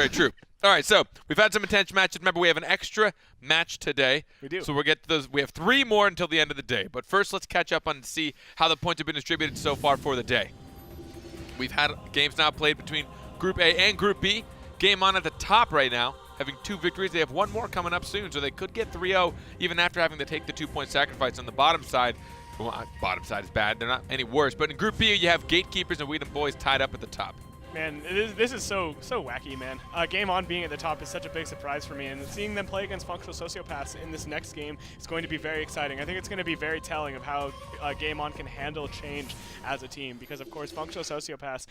very true. All right, so we've had some intense matches. Remember, we have an extra match today. We do. So we'll get to those. We have 3 more until the end of the day. But first, let's catch up on and see how the points have been distributed so far for the day. We've had games now played between Group A and Group B. Game on at the top right now, having 2 victories. They have 1 more coming up soon, so they could get 3-0 even after having to take the 2-point sacrifice on the bottom side. Well, bottom side is bad. They're not any worse. But in Group B, you have Gatekeepers and Wheaton Boys tied up at the top. Man, this is so wacky, man. Game On being at the top is such a big surprise for me, and seeing them play against Functional Sociopaths in this next game is going to be very exciting. I think it's going to be very telling of how Game On can handle change as a team, because of course Functional Sociopaths,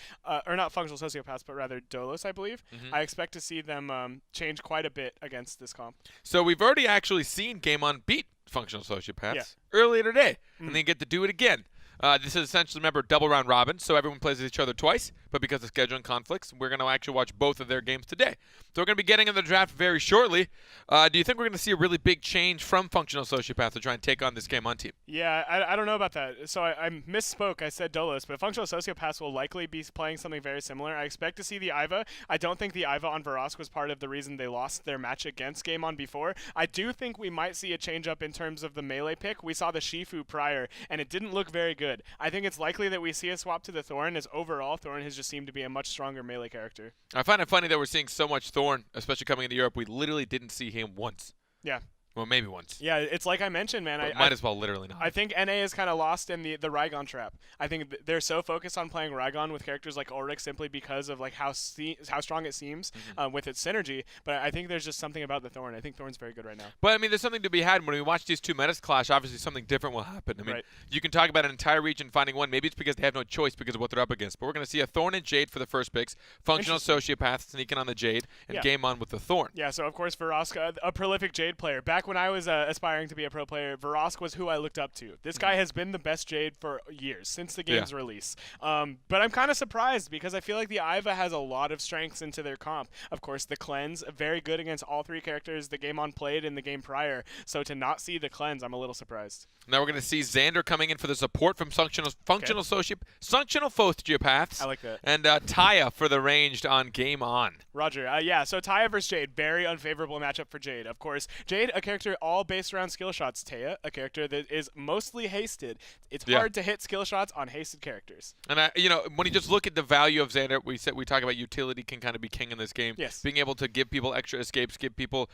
or not Functional Sociopaths, but rather Dolos, I believe. I expect to see them change quite a bit against this comp. So we've already actually seen Game On beat Functional Sociopaths earlier today, and they get to do it again. This is essentially, remember, double round robin, so everyone plays with each other twice, but because of scheduling conflicts, we're going to actually watch both of their games today. So we're going to be getting in the draft very shortly. Do you think we're going to see a really big change from Functional Sociopath to try and take on this Game On team? Yeah, I don't know about that. So I misspoke. I said Dolos, but Functional Sociopaths will likely be playing something very similar. I expect to see the Iva. I don't think the Iva on Varosk was part of the reason they lost their match against Game On before. I do think we might see a change up in terms of the melee pick. We saw the Shifu prior, and it didn't look very good. I think it's likely that we see a swap to the Thorn, as overall Thorn has just seemed to be a much stronger melee character. I find it funny that we're seeing so much Thorn, especially coming into Europe. We literally didn't see him once. Yeah. Well, maybe once. Yeah, it's like I mentioned, man. I might as well literally not. I think NA is kind of lost in the Raigon trap. I think they're so focused on playing Raigon with characters like Ulrich simply because of like how strong it seems with its synergy. But I think there's just something about the Thorn. I think Thorn's very good right now. But I mean, there's something to be had when we watch these 2 metas clash. Obviously, something different will happen. I mean, you can talk about an entire region finding one. Maybe it's because they have no choice because of what they're up against. But we're going to see a Thorn and Jade for the first picks. Functional Sociopath sneaking on the Jade and Game On with the Thorn. Yeah. So of course Varosk, a prolific Jade player. Back when I was aspiring to be a pro player, Varosk was who I looked up to. This guy has been the best Jade for years, since the game's release. But I'm kind of surprised because I feel like the Iva has a lot of strengths into their comp. Of course, the Cleanse, very good against all 3 characters the Game On played in the game prior. So to not see the Cleanse, I'm a little surprised. Now we're going to see Xander coming in for the support from Functional Sociopaths. I like that. And Taya for the ranged on Game On. Roger. Yeah, so Taya versus Jade, very unfavorable matchup for Jade. Of course, Jade, a character all based around skill shots. Taya, a character that is mostly hasted. It's hard to hit skill shots on hasted characters. And when you just look at the value of Xander, we talk about utility can kind of be king in this game. Yes. Being able to give people extra escapes, give people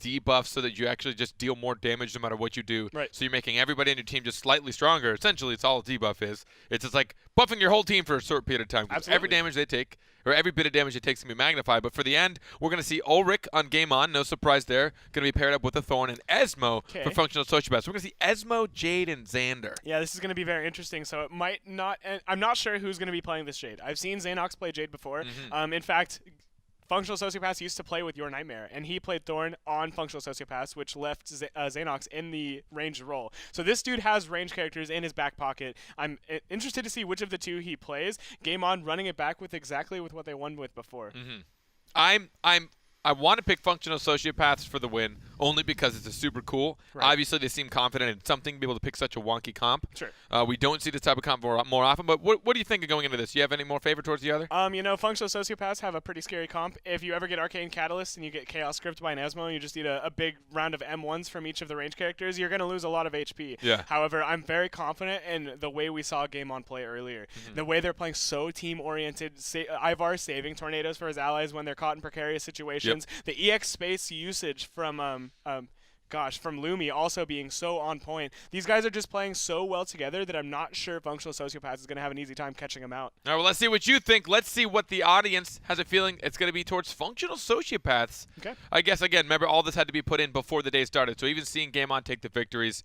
debuffs so that you actually just deal more damage no matter what you do. Right. So you're making everybody on your team just slightly stronger. Essentially, it's all a debuff is. It's just like buffing your whole team for a short period of time. Absolutely. Every damage they take, or every bit of damage it takes can be magnified. But for the end, we're going to see Ulrich on Game On. No surprise there. Going to be paired up with a Thorn and Esmo for Functional Sociopaths. So we're going to see Esmo, Jade, and Xander. Yeah, this is going to be very interesting. So it might not – I'm not sure who's going to be playing this Jade. I've seen Xanox play Jade before. In fact – Functional Sociopaths used to play with Your Nightmare, and he played Thorn on Functional Sociopaths, which left Xanox in the ranged role. So this dude has ranged characters in his back pocket. I'm interested to see which of the 2 he plays. Game On running it back with exactly with what they won with before. I want to pick Functional Sociopaths for the win, only because it's a super cool. Right. Obviously, they seem confident in something to be able to pick such a wonky comp. Sure. We don't see this type of comp more often, but what do you think of going into this? Do you have any more favor towards the other? Functional Sociopaths have a pretty scary comp. If you ever get Arcane Catalyst and you get Chaos Script by an Esmo and you just need a big round of M1s from each of the range characters, you're going to lose a lot of HP. Yeah. However, I'm very confident in the way we saw Game On play earlier. The way they're playing so team-oriented. Ivar saving tornadoes for his allies when they're caught in precarious situations. The EX space usage from Lumi also being so on point. These guys are just playing so well together that I'm not sure Functional Sociopaths is going to have an easy time catching them out. All right, well, let's see what you think. Let's see what the audience has a feeling it's going to be towards Functional Sociopaths. Okay. I guess, again, remember, all this had to be put in before the day started, so even seeing Game On take the victories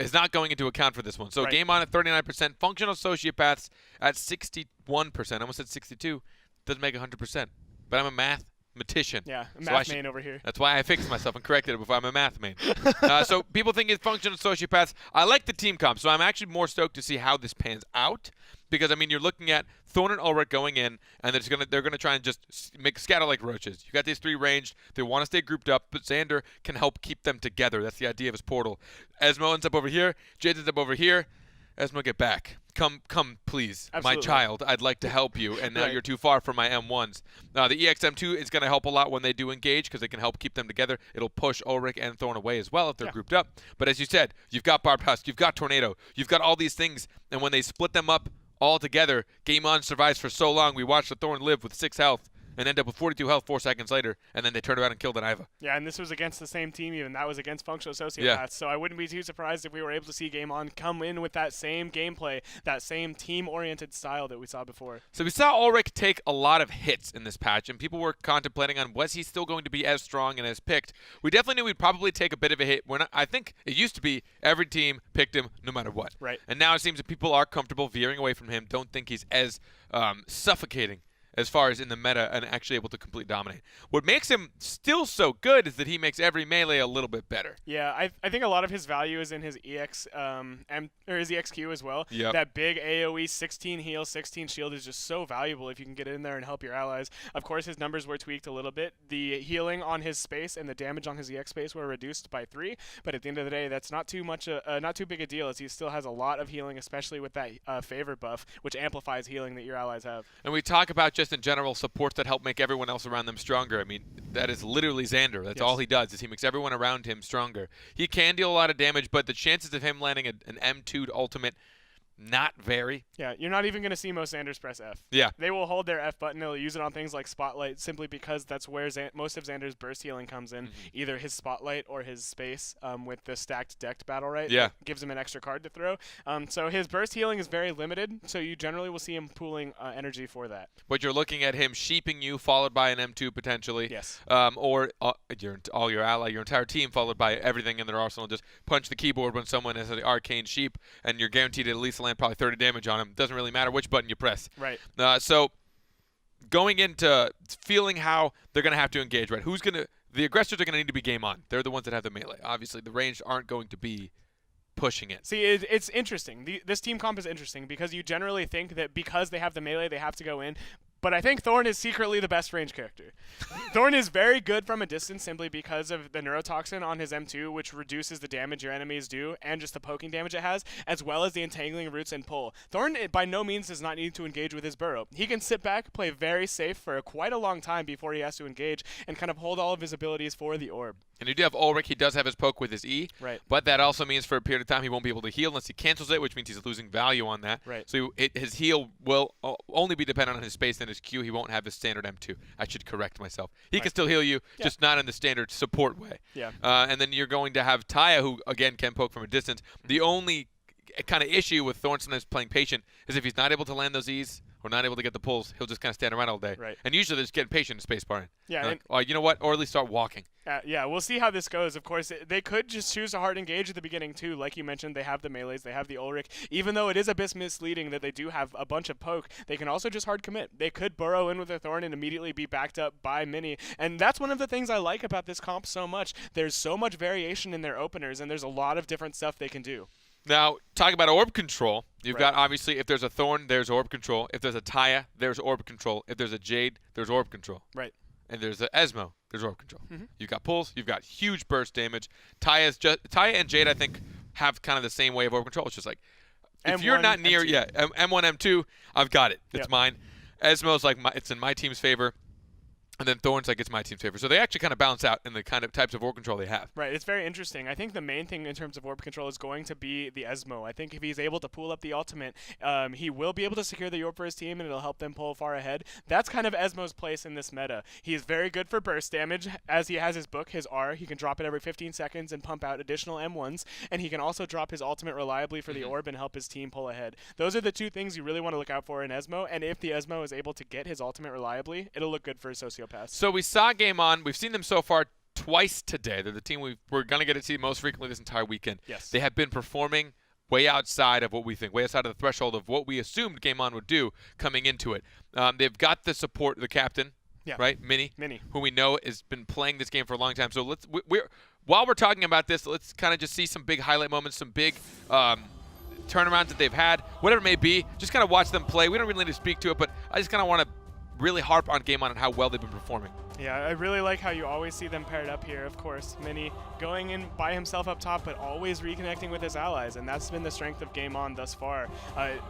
is not going into account for this one. So Game On at 39%, Functional Sociopaths at 61%. I almost said 62. Doesn't make 100%, but I'm a mathematician. Yeah, math main over here. That's why I fixed myself and corrected it before I'm a math main. So people think it's Functional Sociopaths. I like the team comp, so I'm actually more stoked to see how this pans out. Because, I mean, you're looking at Thorn and Ulrich going in, and they're gonna try and just scatter like roaches. You got these 3 ranged. They want to stay grouped up, but Xander can help keep them together. That's the idea of his portal. Esmo ends up over here. Jade ends up over here. Esmo get back. come, please, Absolutely. my child. I'd like to help you, and now Right. you're too far from my M1s. The EXM2 is going to help a lot when they do engage because they can help keep them together. It'll push Ulrich and Thorn away as well if they're grouped up. But as you said, you've got Barbed Husk, you've got Tornado, you've got all these things, and when they split them up all together, Game On survives for so long. We watched the Thorn live with 6 health and end up with 42 health 4 seconds later, and then they turned around and killed an Iva. Yeah, and this was against the same team even. That was against Functional Sociopaths. Yeah. So I wouldn't be too surprised if we were able to see Game On come in with that same gameplay, that same team-oriented style that we saw before. So we saw Ulrich take a lot of hits in this patch, and people were contemplating on was he still going to be as strong and as picked. We definitely knew he'd probably take a bit of a hit. I think it used to be every team picked him no matter what. Right. And now it seems that people are comfortable veering away from him, don't think he's as suffocating as far as in the meta and actually able to completely dominate. What makes him still so good is that he makes every melee a little bit better. Yeah, I think a lot of his value is in his his EXQ as well. Yep. That big AoE 16 heal, 16 shield is just so valuable if you can get in there and help your allies. Of course, his numbers were tweaked a little bit. The healing on his space and the damage on his EX space were reduced by 3, but at the end of the day, that's not too much, not too big a deal as he still has a lot of healing, especially with that favor buff, which amplifies healing that your allies have. And we talk about just in general supports that help make everyone else around them stronger. I mean, that is literally Xander. That's all he does is he makes everyone around him stronger. He can deal a lot of damage, but the chances of him landing an M2 ultimate, not very. Yeah, you're not even going to see most Xanders press F. Yeah. They will hold their F button. They'll use it on things like Spotlight simply because that's where most of Xander's burst healing comes in. Either his Spotlight or his space with the stacked decked Battlerite. Yeah. Gives him an extra card to throw. So his burst healing is very limited, so you generally will see him pooling energy for that. But you're looking at him sheeping you, followed by an M2 potentially. Yes. Or all your ally, your entire team, followed by everything in their arsenal. Just punch the keyboard when someone has an arcane sheep, and you're guaranteed to at least land probably 30 damage on him. Doesn't really matter which button you press. Right. So going into feeling how they're going to have to engage, right? The aggressors are going to need to be game on. They're the ones that have the melee. Obviously, the ranged aren't going to be pushing it. See, it's interesting. This team comp is interesting because you generally think that because they have the melee, they have to go in. But I think Thorn is secretly the best range character. Thorn is very good from a distance simply because of the neurotoxin on his M2, which reduces the damage your enemies do and just the poking damage it has, as well as the entangling roots and pull. Thorn by no means does not need to engage with his burrow. He can sit back, play very safe for quite a long time before he has to engage, and kind of hold all of his abilities for the orb. And you do have Ulrich. He does have his poke with his E. Right. But that also means for a period of time he won't be able to heal unless he cancels it, which means he's losing value on that. Right. So his heal will only be dependent on his space and his Q. He won't have his standard M2. I should correct myself. He can still heal you, just not in the standard support way. Yeah. And then you're going to have Taya, who, again, can poke from a distance. The only kind of issue with Thorn sometimes playing patient is if he's not able to land those E's or not able to get the pulls, he'll just kind of stand around all day. Right. And usually they're just getting patient in spacebar. Yeah. Like, oh, you know what? Or at least start walking. Yeah, we'll see how this goes. Of course, they could just choose a hard engage at the beginning, too. Like you mentioned, they have the melees, they have the Ulrich. Even though it is a bit misleading that they do have a bunch of poke, they can also just hard commit. They could burrow in with their Thorn and immediately be backed up by Mini. And that's one of the things I like about this comp so much. There's so much variation in their openers, and there's a lot of different stuff they can do. Now, talking about orb control, you've got, obviously, if there's a Thorn, there's orb control. If there's a Taya, there's orb control. If there's a Jade, there's orb control. Right. And there's a Esmo, there's orb control. You've got pulls, you've got huge burst damage. Taya and Jade, I think, have kind of the same way of orb control. It's just like, if you're not near, M2. M1, M2, I've got it. It's mine. Esmo's like, it's in my team's favor. And then Thorn's like, it's my team's favor. So they actually kind of balance out in the kind of types of orb control they have. Right, it's very interesting. I think the main thing in terms of orb control is going to be the Esmo. I think if he's able to pull up the ultimate, he will be able to secure the orb for his team, and it'll help them pull far ahead. That's kind of Esmo's place in this meta. He is very good for burst damage, as he has his book, his R. He can drop it every 15 seconds and pump out additional M1s, and he can also drop his ultimate reliably for the orb and help his team pull ahead. Those are the two things you really want to look out for in Esmo, and if the Esmo is able to get his ultimate reliably, it'll look good for Sociopaths. So we saw Game On. We've seen them so far twice today. They're the team we're going to get to see most frequently this entire weekend. Yes. They have been performing way outside of what we think, way outside of the threshold of what we assumed Game On would do coming into it. They've got the support, the captain, right, Mini, who we know has been playing this game for a long time. So while we're talking about this, let's kind of just see some big highlight moments, some big turnarounds that they've had, whatever it may be. Just kind of watch them play. We don't really need to speak to it, but I just kind of want to really harp on Game On and how well they've been performing. Yeah, I really like how you always see them paired up here, of course. Mini going in by himself up top, but always reconnecting with his allies, and that's been the strength of Game On thus far.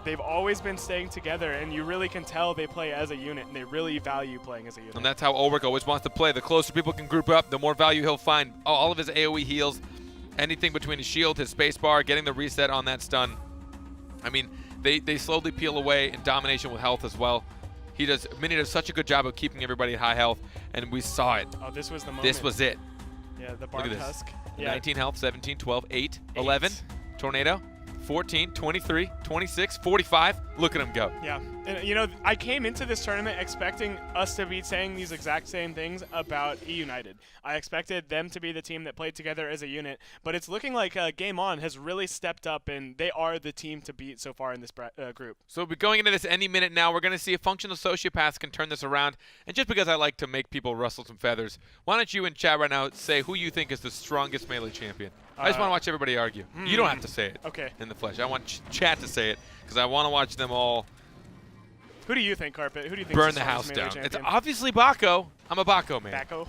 They've always been staying together, and you really can tell they play as a unit, and they really value playing as a unit. And that's how Ulrich always wants to play. The closer people can group up, the more value he'll find. All of his AoE heals, anything between his shield, his spacebar, getting the reset on that stun. I mean, they slowly peel away in domination with health as well. Mini does such a good job of keeping everybody at high health, and we saw it. Oh, this was the moment. This was it. Yeah, the Barb Husk. Yeah. 19 health, 17, 12, 8, 11, Tornado, 14, 23, 26, 45. Look at him go. Yeah, and you know, I came into this tournament expecting us to be saying these exact same things about E-United. I expected them to be the team that played together as a unit, but it's looking like Game On has really stepped up, and they are the team to beat so far in this group. So we'll be going into this any minute now. We're going to see if functional sociopaths can turn this around. And just because I like to make people rustle some feathers, why don't you in chat right now say who you think is the strongest melee champion? I just want to watch everybody argue. You don't have to say it in the flesh. I want chat to say it because I want to watch them all Who do you think, Carpet? Who do you think burn the house down? Champion? It's obviously Bako. I'm a Bako man. Bako?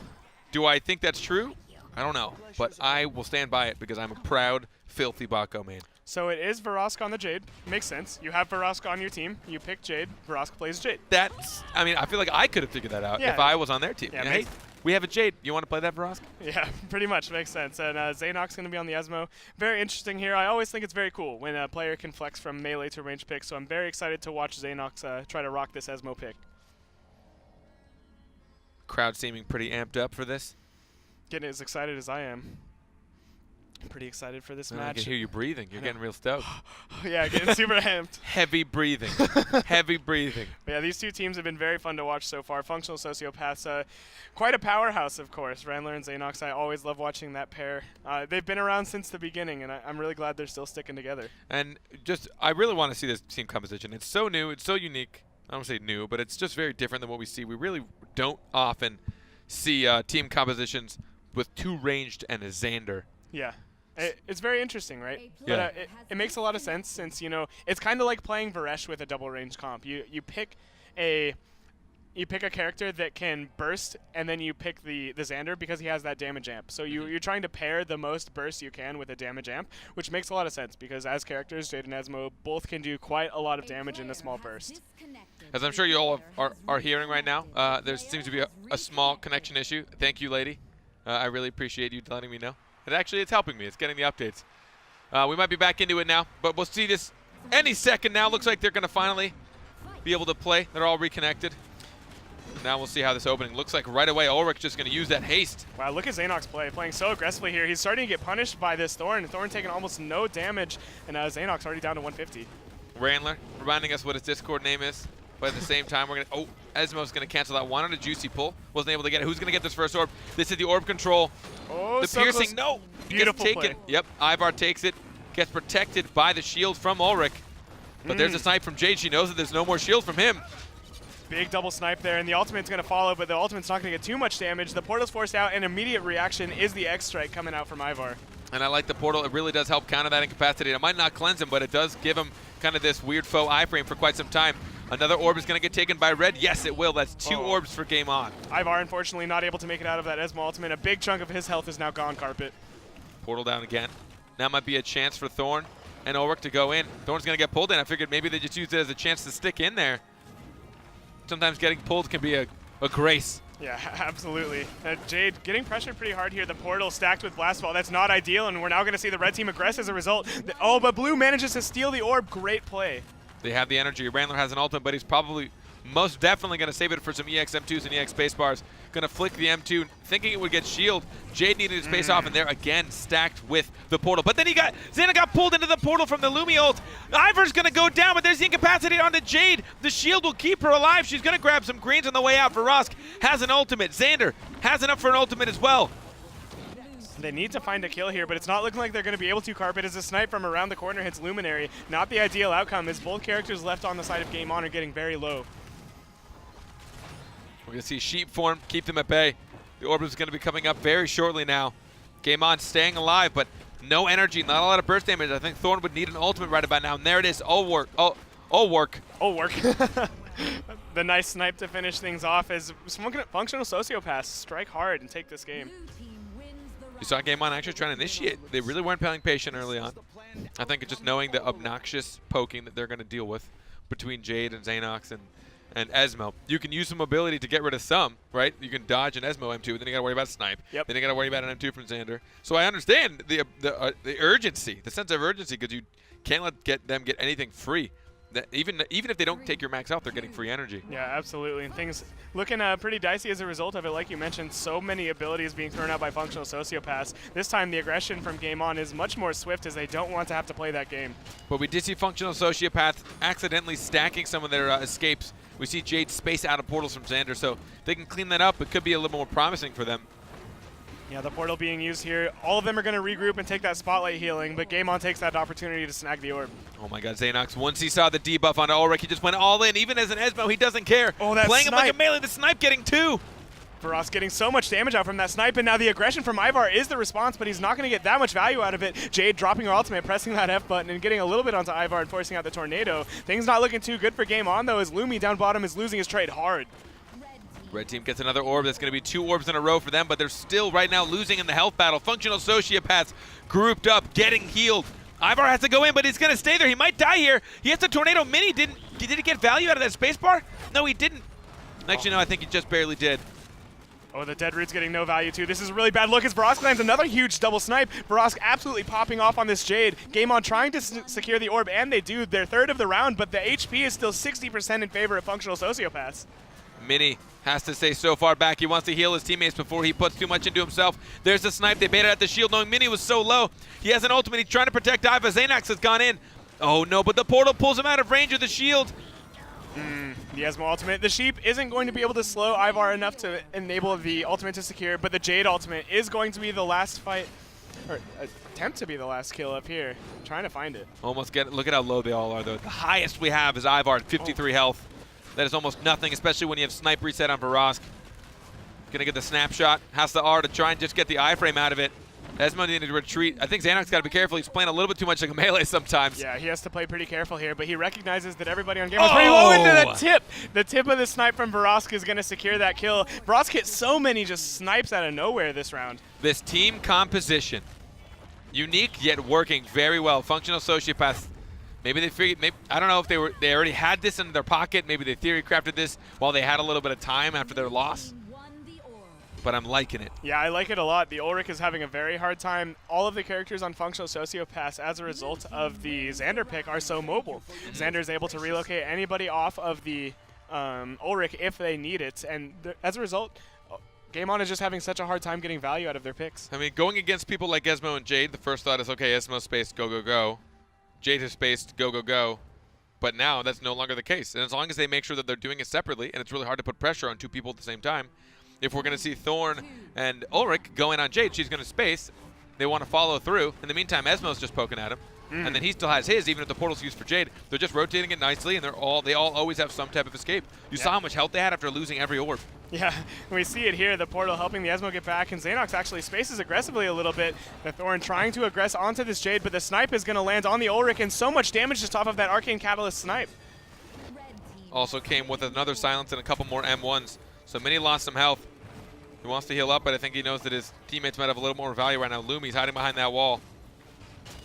Do I think that's true? I don't know. But I will stand by it because I'm a proud, filthy Bako man. So it is Varosk on the Jade. Makes sense. You have Varosk on your team. You pick Jade. Varosk plays Jade. I mean, I feel like I could have figured that out if I was on their team. Yeah, hey, we have a Jade. You want to play that, Varosk? Yeah, pretty much. Makes sense. And Zaynok's going to be on the Esmo. Very interesting here. I always think it's very cool when a player can flex from melee to range pick, so I'm very excited to watch Zaynox try to rock this Esmo pick. Crowd seeming pretty amped up for this. Getting as excited as I am. I'm pretty excited for this match. I can hear you breathing. You're getting real stoked. Yeah, getting super amped. Heavy breathing. Heavy breathing. Yeah, these two teams have been very fun to watch so far. Functional Sociopaths, quite a powerhouse, of course. Randler and Zaynox, I always love watching that pair. They've been around since the beginning, and I'm really glad they're still sticking together. And I really want to see this team composition. It's so new. It's so unique. I don't want to say new, but it's just very different than what we see. We really don't often see team compositions with two ranged and a Xander. Yeah. It's very interesting, right? Yeah. But it makes a lot of sense since, you know, it's kind of like playing Varesh with a double range comp. You pick a character that can burst, and then you pick the Xander because he has that damage amp. So you're trying to pair the most burst you can with a damage amp, which makes a lot of sense because as characters, Jade and Esmo both can do quite a lot of damage in a small burst. As I'm sure you all are hearing right now, there seems to be a small connection issue. Thank you, lady. I really appreciate you letting me know. It's helping me. It's getting the updates. We might be back into it now, but we'll see this any second now. Looks like they're going to finally be able to play. They're all reconnected. Now we'll see how this opening looks like right away. Ulrich just going to use that haste. Wow, look at Zaynox playing so aggressively here. He's starting to get punished by this Thorn. Thorn taking almost no damage, and Zaynox already down to 150. Randler reminding us what his Discord name is. But at the same time, we're going to... Oh, Esmo's going to cancel that one on a juicy pull. Wasn't able to get it. Who's going to get this first orb? This is the orb control. Oh, the so piercing, close. no. Beautiful taken. play. Yep, Ivar takes it. Gets protected by the shield from Ulrich. But there's a snipe from Jade. She knows that there's no more shield from him. Big double snipe there, and the ultimate's going to follow, but the ultimate's not going to get too much damage. The portal's forced out, and immediate reaction is the X-Strike coming out from Ivar. And I like the portal. It really does help counter that incapacity. It might not cleanse him, but it does give him kind of this weird faux iframe for quite some time. Another orb is going to get taken by Red. Yes, it will. That's two orbs for Game On. Ivar, unfortunately, not able to make it out of that Esmo ultimate. A big chunk of his health is now gone, Carpet. Portal down again. Now might be a chance for Thorn and Ulrich to go in. Thorn's going to get pulled in. I figured maybe they just used it as a chance to stick in there. Sometimes getting pulled can be a grace. Yeah, absolutely. Jade getting pressured pretty hard here. The portal stacked with Blast Ball. That's not ideal, and we're now going to see the red team aggress as a result. Oh, but Blue manages to steal the orb. Great play. They have the energy. Randler has an ultimate, but he's probably most definitely going to save it for some EX M2s and EX space-bars. Going to flick the M2, thinking it would get shield. Jade needed his space off, and there again stacked with the portal. But then Xana got pulled into the portal from the Lumi ult. Ivar's going to go down, but there's the incapacity onto Jade. The shield will keep her alive. She's going to grab some greens on the way out. Varosk has an ultimate. Xander has enough for an ultimate as well. They need to find a kill here, but it's not looking like they're going to be able to. Carpet as a snipe from around the corner hits Luminary. Not the ideal outcome, as both characters left on the side of Game On are getting very low. We're going to see Sheep form, keep them at bay. The orb is going to be coming up very shortly now. Game On staying alive, but no energy, not a lot of burst damage. I think Thorn would need an ultimate right about now, and there it is. All work. The nice snipe to finish things off as functional Sociopaths strike hard and take this game. You saw Game On actually trying to initiate. They really weren't playing patient early on. I think it's just knowing the obnoxious poking that they're going to deal with between Jade and Xanox and Esmo. You can use some mobility to get rid of some, right? You can dodge an Esmo M2, then you got to worry about snipe. Yep. Then you got to worry about an M2 from Xander. So I understand the urgency, the sense of urgency, because you can't let them get anything free. That even if they don't take your max out, they're getting free energy. Yeah, absolutely. And things looking pretty dicey as a result of it. Like you mentioned, so many abilities being thrown out by functional Sociopaths. This time the aggression from Game On is much more swift as they don't want to have to play that game. But we did see functional Sociopaths accidentally stacking some of their escapes. We see Jade space out of portals from Xander, so if they can clean that up, it could be a little more promising for them. Yeah, the portal being used here. All of them are going to regroup and take that spotlight healing, but Game On takes that opportunity to snag the orb. Oh my god, Xanox, once he saw the debuff on Ulrich, he just went all in. Even as an Esmo, he doesn't care. Oh, that Playing snipe. him like a melee, the snipe getting 2. Varas getting so much damage out from that snipe, and now the aggression from Ivar is the response, but he's not going to get that much value out of it. Jade dropping her ultimate, pressing that F button, and getting a little bit onto Ivar and forcing out the tornado. Things not looking too good for Game On, though, as Lumi down bottom is losing his trade hard. Red team gets another orb. That's going to be 2 orbs in a row for them, but they're still right now losing in the health battle. Functional Sociopaths grouped up, getting healed. Ivar has to go in, but he's going to stay there. He might die here. He has the tornado mini. Did he get value out of that spacebar? No, he didn't. Actually, no, I think he just barely did. Oh, the dead root's getting no value too. This is a really bad look as Varas lands another huge double snipe. Varas absolutely popping off on this Jade. Game On trying to secure the orb, and they do. They're third of the round, but the HP is still 60% in favor of functional Sociopaths. Mini has to stay so far back. He wants to heal his teammates before he puts too much into himself. There's the snipe. They baited at the shield knowing Mini was so low. He has an ultimate. He's trying to protect Iva. Xanax has gone in. Oh no, but the portal pulls him out of range of the shield. The Esmo ultimate. The Sheep isn't going to be able to slow Ivar enough to enable the ultimate to secure, but the Jade ultimate is going to be the last fight, or attempt to be the last kill up here. I'm trying to find it. Almost get it. Look at how low they all are, though. The highest we have is Ivar at 53 health. That is almost nothing, especially when you have snipe reset on Varosk. Gonna get the snapshot. Has the R to try and just get the iframe out of it. Esmo needed to retreat. I think Xanox got to be careful. He's playing a little bit too much like a melee sometimes. Yeah, he has to play pretty careful here, but he recognizes that everybody on game is pretty low into the tip. The tip of the snipe from Varosk is going to secure that kill. Varosk hit so many just snipes out of nowhere this round. This team composition, unique yet working very well. Functional Sociopaths. Maybe they figured. Maybe, I don't know if they already had this in their pocket. Maybe they theory crafted this while they had a little bit of time after their loss. But I'm liking it. Yeah, I like it a lot. The Ulrich is having a very hard time. All of the characters on Functional Sociopaths, as a result of the Xander pick, are so mobile. Xander is able to relocate anybody off of the Ulrich if they need it, and as a result, Game On is just having such a hard time getting value out of their picks. I mean, going against people like Esmo and Jade, the first thought is, okay, Esmo spaced, go, go, go. Jade has spaced, go, go, go. But now that's no longer the case. And as long as they make sure that they're doing it separately, and it's really hard to put pressure on 2 people at the same time, if we're going to see Thorn and Ulrich go in on Jade, she's going to space. They want to follow through. In the meantime, Esmo's just poking at him. And then he still has his, even if the portal's used for Jade. They're just rotating it nicely, and they all always have some type of escape. You saw how much health they had after losing every orb. Yeah, we see it here, the portal helping the Esmo get back, and Xanox actually spaces aggressively a little bit. The Thorn trying to aggress onto this Jade, but the snipe is going to land on the Ulrich, and so much damage just off of that Arcane Catalyst snipe. Also came with another silence and a couple more M1s. So Mini lost some health. He wants to heal up, but I think he knows that his teammates might have a little more value right now. Lumi's hiding behind that wall.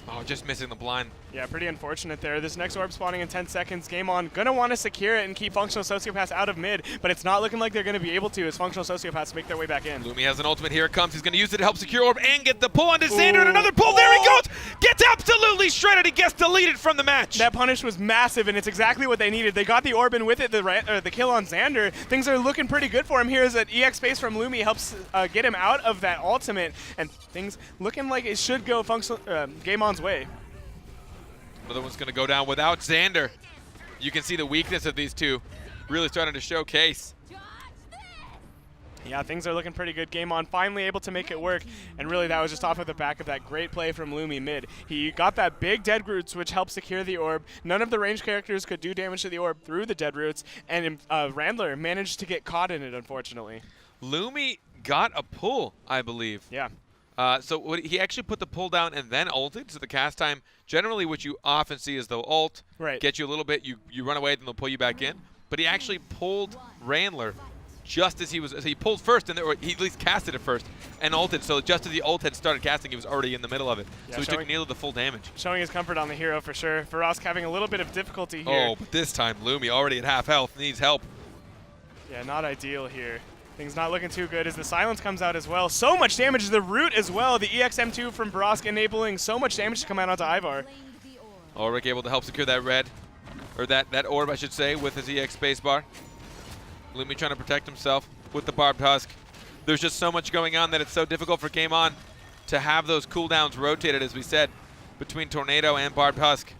Oh, just missing the blind. Yeah, pretty unfortunate there. This next orb spawning in 10 seconds. Game On gonna want to secure it and keep Functional Sociopaths out of mid, but it's not looking like they're gonna be able to as Functional Sociopaths make their way back in. Lumi has an ultimate. Here it comes. He's gonna use it to help secure orb and get the pull onto Xander, and another pull. There he goes. Gets absolutely shredded. He gets deleted from the match. That punish was massive, and it's exactly what they needed. They got the orb in with it, the kill on Xander. Things are looking pretty good for him here as that EX space from Lumi helps get him out of that ultimate, and things looking like it should go Game On's way. Another one's going to go down without Xander. You can see the weakness of these two really starting to showcase. Yeah, things are looking pretty good. Game On finally able to make it work, and really that was just off of the back of that great play from Lumi mid. He got that big dead roots, which helped secure the orb. None of the ranged characters could do damage to the orb through the dead roots, and Randler managed to get caught in it, unfortunately. Lumi got a pull, I believe. Yeah. So he actually put the pull down and then ulted, so the cast time, generally what you often see is they'll ult, right, get you a little bit, you run away, then they'll pull you back in. but he actually pulled Randler just as he pulled first, or he at least casted it first and ulted. So just as the ult had started casting, he was already in the middle of it. Yeah, so he took nearly the full damage. Showing his comfort on the hero for sure. Vorosk having a little bit of difficulty here. Oh, but this time Lumi already at half health, needs help. Yeah, not ideal here. Things not looking too good as the silence comes out as well. So much damage to the root as well. The EXM2 from Vorosk enabling so much damage to come out onto Ivar. Ulrich able to help secure that red, or that orb I should say, with his EX spacebar. Lumi trying to protect himself with the barbed husk. There's just so much going on that it's so difficult for Game On to have those cooldowns rotated, as we said, between Tornado and barbed husk.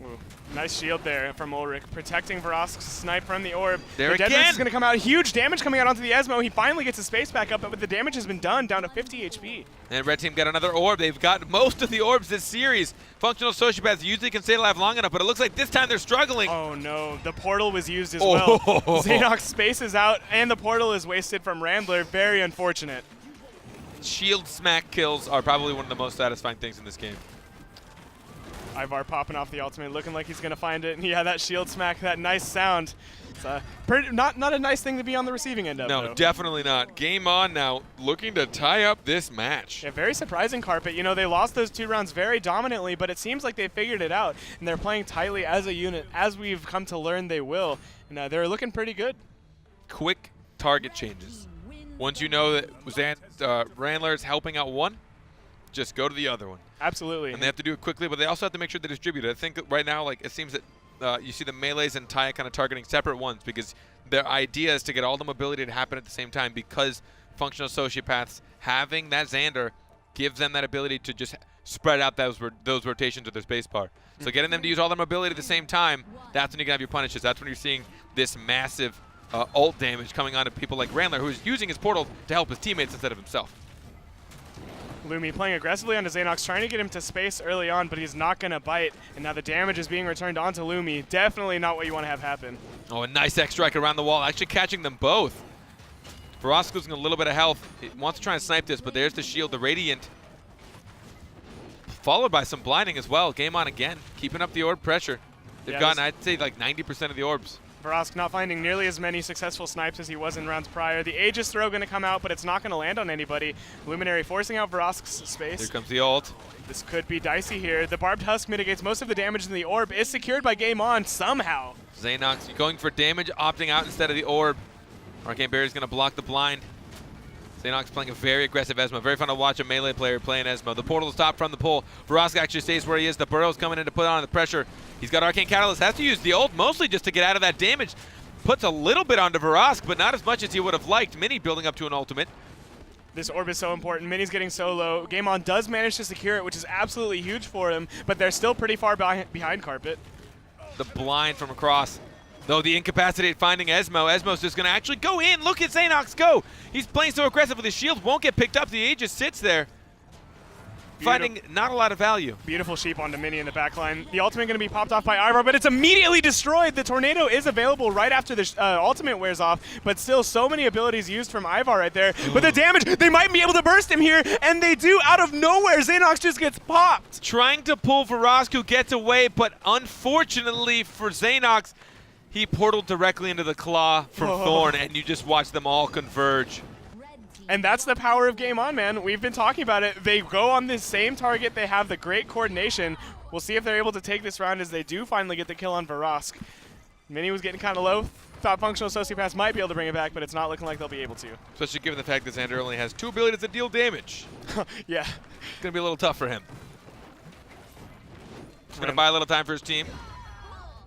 Ooh, nice shield there from Ulrich, protecting Vorosk's snipe from the orb. There the again! Deadlift is going to come out. Huge damage coming out onto the Esmo. He finally gets his space back up, but the damage has been done, down to 50 HP. And red team got another orb. They've got most of the orbs this series. Functional Sociopaths usually can stay alive long enough, but it looks like this time they're struggling. Oh no, the portal was used as well. Xenox spaces out, and the portal is wasted from Randler. Very unfortunate. Shield smack kills are probably one of the most satisfying things in this game. Ivar popping off the ultimate, looking like he's going to find it. And yeah, that shield smack, that nice sound. It's not a nice thing to be on the receiving end of. No, though. definitely not. Game On now, looking to tie up this match. Yeah, very surprising, Carpet. You know, they lost those 2 rounds very dominantly, but it seems like they figured it out. And they're playing tightly as a unit, as we've come to learn they will. And they're looking pretty good. Quick target changes. Once you know that Randler is helping out one, just go to the other one. Absolutely. And they have to do it quickly, but they also have to make sure they distribute it. I think that right now, like, it seems that you see the melees and Taya kind of targeting separate ones because their idea is to get all the mobility to happen at the same time, because Functional Sociopaths having that Xander gives them that ability to just spread out those rotations with their spacebar. So getting them to use all their mobility at the same time, that's when you can have your punishes. That's when you're seeing this massive ult damage coming onto people like Randler, who's using his portal to help his teammates instead of himself. Lumi playing aggressively onto Xenox, trying to get him to space early on, but he's not going to bite. And now the damage is being returned onto Lumi. Definitely not what you want to have happen. Oh, a nice X-Strike around the wall, actually catching them both. Vorosk losing a little bit of health. He wants to try and snipe this, but there's the shield, the Radiant. Followed by some blinding as well. Game On again, keeping up the orb pressure. They've gotten, I'd say, like 90% of the orbs. Vorosk not finding nearly as many successful snipes as he was in rounds prior. The Aegis throw going to come out, but it's not going to land on anybody. Luminary forcing out Vorosk's space. Here comes the ult. This could be dicey here. The Barbed Husk mitigates most of the damage, and the orb is secured by Game On somehow. Xenox going for damage, opting out instead of the orb. Arcane Barrier's going to block the blind. Xenox playing a very aggressive Esmo. Very fun to watch a melee player playing Esmo. The portal is stopped from the pull. Vorosk actually stays where he is. The Burrow's coming in to put on the pressure. He's got Arcane Catalyst. Has to use the ult mostly just to get out of that damage. Puts a little bit onto Vorosk, but not as much as he would have liked. Mini building up to an ultimate. This orb is so important. Mini's getting so low. Game On does manage to secure it, which is absolutely huge for him, but they're still pretty far behind Carpet. The blind from across. Though the incapacitated finding Esmo. Esmo's just going to actually go in. Look at Xenox go. He's playing so aggressive with his shield. Won't get picked up. The Aegis sits there. Finding not a lot of value. Beautiful sheep onto Mini in the backline. The ultimate going to be popped off by Ivar, but it's immediately destroyed. The tornado is available right after the ultimate wears off, but still so many abilities used from Ivar right there. But the damage, they might be able to burst him here, and they do out of nowhere. Xenox just gets popped. Trying to pull Vorosk, who gets away, but unfortunately for Xenox, he portaled directly into the claw from Thorn, and you just watch them all converge. And that's the power of Game On, man. We've been talking about it. They go on this same target. They have the great coordination. We'll see if they're able to take this round as they do finally get the kill on Vorosk. Mini was getting kind of low. Thought Functional Sociopaths might be able to bring it back, but it's not looking like they'll be able to. Especially given the fact that Xander only has 2 abilities to deal damage. Yeah. It's going to be a little tough for him. He's going to buy a little time for his team.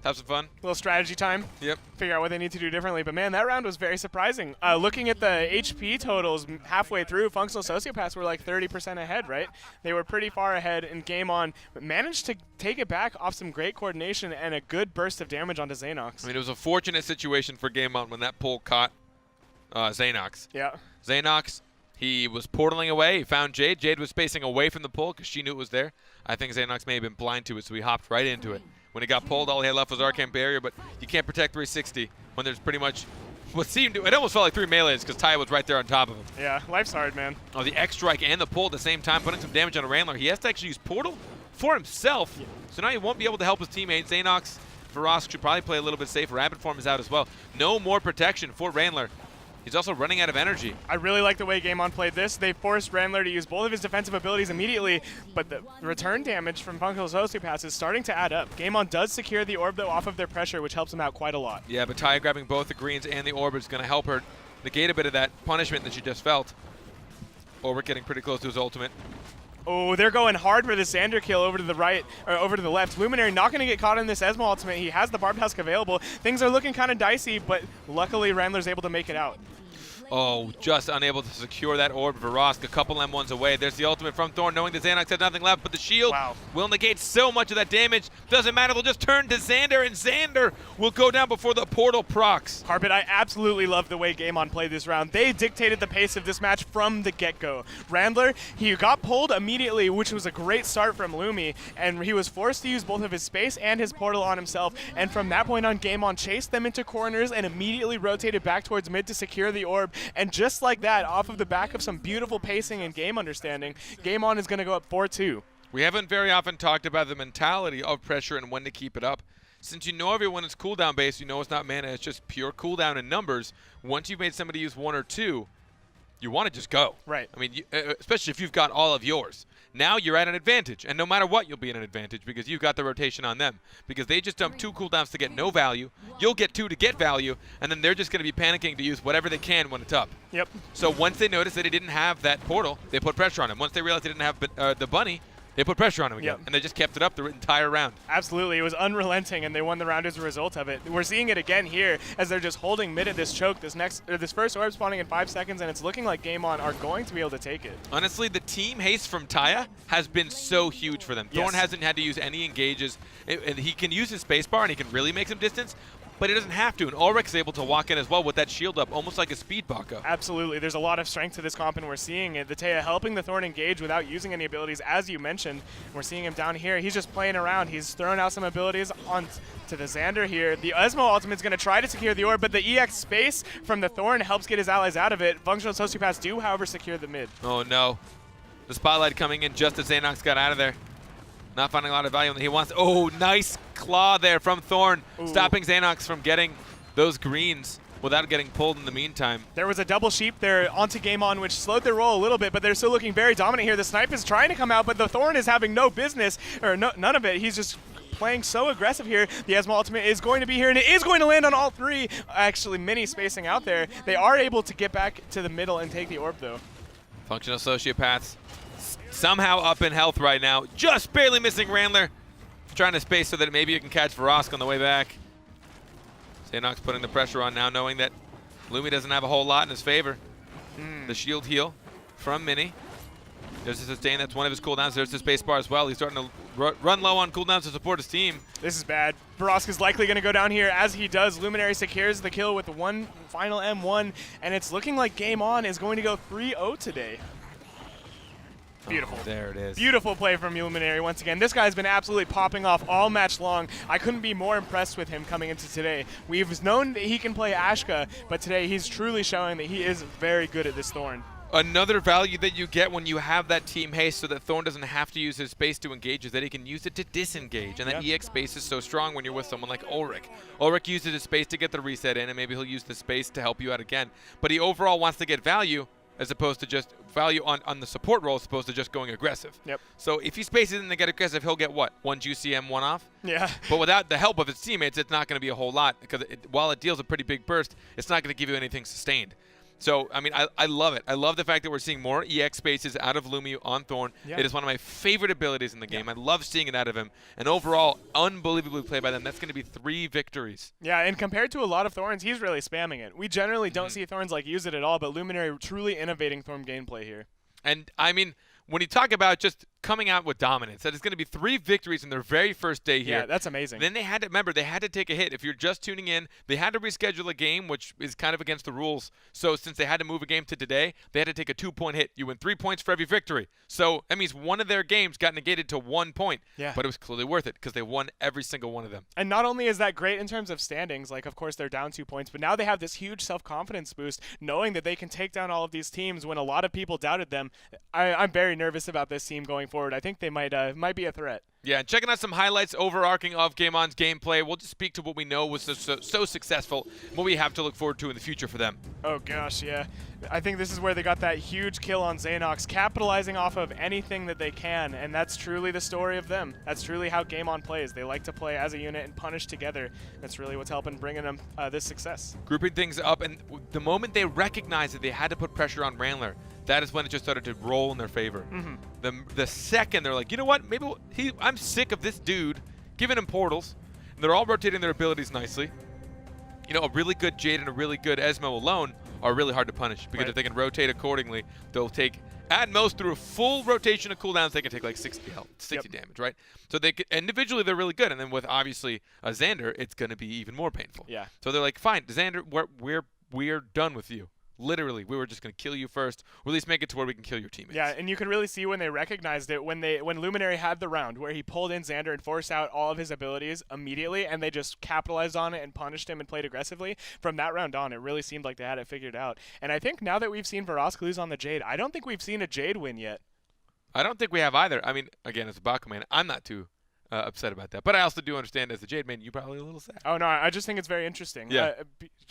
Have some fun. A little strategy time. Yep. Figure out what they need to do differently. But, man, that round was very surprising. Looking at the HP totals halfway through, Functional Sociopaths were like 30% ahead, right? They were pretty far ahead in Game On, but managed to take it back off some great coordination and a good burst of damage onto Xenox. I mean, it was a fortunate situation for Game On when that pull caught Xenox. Yeah. Xenox, he was portaling away. He found Jade. Jade was spacing away from the pull because she knew it was there. I think Xenox may have been blind to it, so he hopped right into it. When he got pulled, all he had left was Arcane Barrier, but you can't protect 360 when there's pretty much what seemed to, it almost felt like 3 melees because Taya was right there on top of him. Yeah, life's hard, man. Oh, the X-Strike and the pull at the same time, putting some damage on a Randler. He has to actually use Portal for himself, so now he won't be able to help his teammate. Xenox Varosk should probably play a little bit safer. Rapid Form is out as well. No more protection for Randler. He's also running out of energy. I really like the way Game On played this. They forced Randler to use both of his defensive abilities immediately, but the return damage from Functional Sociopaths is starting to add up. Game On does secure the orb, though, off of their pressure, which helps him out quite a lot. Yeah, but Taya grabbing both the greens and the orb is going to help her negate a bit of that punishment that she just felt. Orb getting pretty close to his ultimate. Oh, they're going hard for the Xander kill over to the right, or over to the left. Luminary not going to get caught in this Esmo ultimate. He has the Barbed Husk available. Things are looking kind of dicey, but luckily Randler's able to make it out. Oh, just unable to secure that orb. Varosk a couple M1s away. There's the ultimate from Thorn, knowing that Xanax has nothing left, but the shield will negate so much of that damage. Doesn't matter, they'll just turn to Xander, and Xander will go down before the portal procs. Carpet, I absolutely love the way Game On played this round. They dictated the pace of this match from the get-go. Randler, he got pulled immediately, which was a great start from Lumi, and he was forced to use both of his space and his portal on himself, and from that point on, Game On chased them into corners and immediately rotated back towards mid to secure the orb. And just like that, off of the back of some beautiful pacing and game understanding, Game On is going to go up 4-2. We haven't very often talked about the mentality of pressure and when to keep it up. Since you know everyone is cooldown based, you know it's not mana, it's just pure cooldown in numbers. Once you've made somebody use one or two, you want to just go. Right. I mean, especially if you've got all of yours. Now you're at an advantage, and no matter what, you'll be at an advantage because you've got the rotation on them. Because they just dump 2 cooldowns to get no value, you'll get 2 to get value, and then they're just going to be panicking to use whatever they can when it's up. Yep. So once they notice that he didn't have that portal, they put pressure on him. Once they realized they didn't have the bunny, they put pressure on him again, and they just kept it up the entire round. Absolutely. It was unrelenting, and they won the round as a result of it. We're seeing it again here as they're just holding mid at this choke, this first orb spawning in 5 seconds, and it's looking like Game On are going to be able to take it. Honestly, the team haste from Taya has been so huge for them. Yes. Thorn hasn't had to use any engages, and he can use his spacebar, and he can really make some distance, but he doesn't have to, and Ulrich's able to walk in as well with that shield up, almost like a speed Baka. Absolutely. There's a lot of strength to this comp, and we're seeing it. The Taya helping the Thorn engage without using any abilities, as you mentioned. We're seeing him down here. He's just playing around. He's throwing out some abilities on to the Xander here. The Esmo ultimate's going to try to secure the orb, but the EX space from the Thorn helps get his allies out of it. Functional Sociopaths do, however, secure the mid. Oh, no. The spotlight coming in just as Xanox got out of there. Not finding a lot of value. He wants. Oh, nice claw there from Thorn, stopping Xanox from getting those greens without getting pulled in the meantime. There was a double sheep there onto Game On, which slowed their roll a little bit, but they're still looking very dominant here. The snipe is trying to come out, but the Thorn is having no business, or none of it. He's just playing so aggressive here. The Esmo ultimate is going to be here, and it is going to land on all 3. Actually, mini spacing out there. They are able to get back to the middle and take the orb, though. Functional Sociopaths somehow up in health right now. Just barely missing Randler. Trying to space so that maybe you can catch Varosk on the way back. Xanox putting the pressure on now, knowing that Lumi doesn't have a whole lot in his favor. The shield heal from Mini. There's a sustain, that's one of his cooldowns. There's the space bar as well. He's starting to run low on cooldowns to support his team. This is bad. Varosk is likely going to go down here. As he does, Luminary secures the kill with one final M1, and it's looking like Game On is going to go 3-0 today. Beautiful. Oh, there it is. Beautiful play from Luminary once again. This guy's been absolutely popping off all match long. I couldn't be more impressed with him coming into today. We've known that he can play Ashka, but today he's truly showing that he is very good at this Thorn. Another value that you get when you have that team haste so that Thorn doesn't have to use his space to engage is that he can use it to disengage. And that EX space is so strong when you're with someone like Ulrich. Ulrich uses his space to get the reset in, and maybe he'll use the space to help you out again. But he overall wants to get value as opposed to just value on the support role as opposed to just going aggressive. Yep. So if he spaces in to get aggressive, he'll get what? 1 juicy M1 off? Yeah. But without the help of his teammates, it's not going to be a whole lot because while it deals a pretty big burst, it's not going to give you anything sustained. So, I mean, I love it. I love the fact that we're seeing more EX spaces out of Lumi on Thorn. Yeah. It is one of my favorite abilities in the game. I love seeing it out of him. And overall, unbelievably played by them. That's going to be 3 victories. Yeah, and compared to a lot of Thorns, he's really spamming it. We generally don't see Thorns like use it at all, but Luminary truly innovating Thorn gameplay here. And, I mean, when you talk about just coming out with dominance, that is going to be 3 victories in their very first day here. Yeah, that's amazing. Then they had to, remember, they had to take a hit. If you're just tuning in, they had to reschedule a game, which is kind of against the rules. So since they had to move a game to today, they had to take a 2-point hit. You win 3 points for every victory. So that means one of their games got negated to 1 point. Yeah. But it was clearly worth it because they won every single one of them. And not only is that great in terms of standings, like, of course, they're down 2 points, but now they have this huge self-confidence boost, knowing that they can take down all of these teams when a lot of people doubted them. I'm very nervous about this team going forward. I think they might be a threat. Yeah, and checking out some highlights overarching of Game On's gameplay. We'll just speak to what we know was so successful, what we have to look forward to in the future for them. Oh gosh, yeah. I think this is where they got that huge kill on Xanox, capitalizing off of anything that they can, and that's truly the story of them. That's truly how Game On plays. They like to play as a unit and punish together. That's really what's helping bringing them this success. Grouping things up, and the moment they recognized that they had to put pressure on Randler, that is when it just started to roll in their favor. The second they're like, you know what, maybe I'm sick of this dude giving him portals, and they're all rotating their abilities nicely. You know, a really good Jade and a really good Esmo alone are really hard to punish, because if they can rotate accordingly, they'll take, at most, through a full rotation of cooldowns, they can take like 60 health, 60 damage, right? So they individually, they're really good, and then with obviously a Xander, it's going to be even more painful. Yeah. So they're like, fine, Xander, we're done with you. Literally, we were just going to kill you first, or at least make it to where we can kill your teammates. Yeah, and you could really see when they recognized it, when Luminary had the round where he pulled in Xander and forced out all of his abilities immediately, and they just capitalized on it and punished him and played aggressively. From that round on, it really seemed like they had it figured out. And I think now that we've seen Verosk lose on the Jade, I don't think we've seen a Jade win yet. I don't think we have either. I mean, again, as a Bakuman, I'm not too upset about that. But I also do understand, as a Jade man, you're probably a little sad. Oh, no, I just think it's very interesting. Yeah.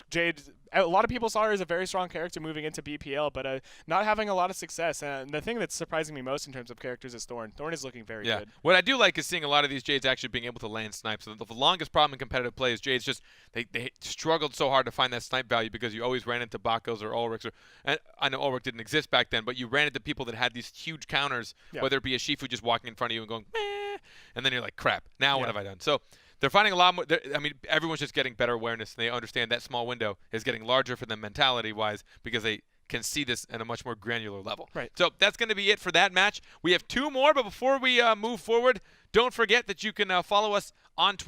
Jade, a lot of people saw her as a very strong character moving into BPL, but not having a lot of success. And the thing that's surprising me most in terms of characters is Thorn. Thorn is looking very good. What I do like is seeing a lot of these Jades actually being able to land snipes. So the longest problem in competitive play is Jades just, they struggled so hard to find that snipe value, because you always ran into Bakos or Ulrichs. And I know Ulrich didn't exist back then, but you ran into people that had these huge counters, whether it be a Shifu just walking in front of you and going, meh, and then you're like, crap, now what have I done? So they're finding a lot more. I mean, everyone's just getting better awareness, and they understand that small window is getting larger for them mentality-wise, because they can see this at a much more granular level. Right. So that's going to be it for that match. We have 2 more, but before we move forward, don't forget that you can follow us on Twitter.